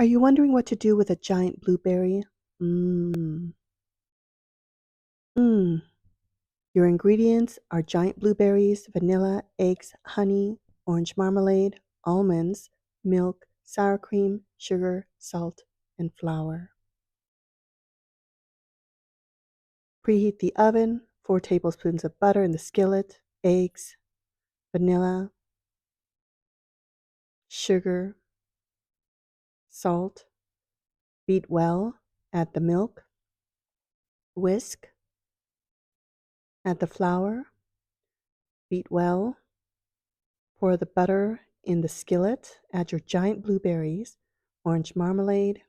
Are you wondering what to do with a giant blueberry? Mmm. Mmm. Your ingredients are giant blueberries, vanilla, eggs, honey, orange marmalade, almonds, milk, sour cream, sugar, salt, and flour. Preheat the oven, 4 tablespoons of butter in the skillet, eggs, vanilla, sugar, salt. Beat well, add the milk, whisk, add the flour, beat well, pour the butter in the skillet, add your giant blueberries, orange marmalade,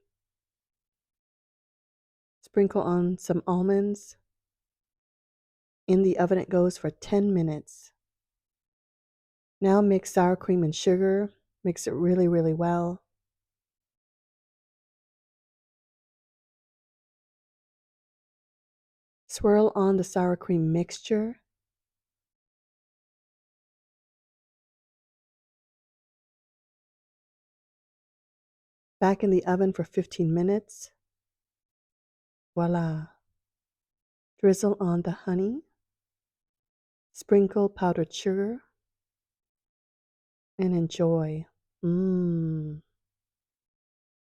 sprinkle on some almonds. In the oven it goes for 10 minutes. Now mix sour cream and sugar. Mix it really, really well. Swirl on the sour cream mixture. Back in the oven for 15 minutes. Voila. Drizzle on the honey. Sprinkle powdered sugar. And enjoy. Mmm.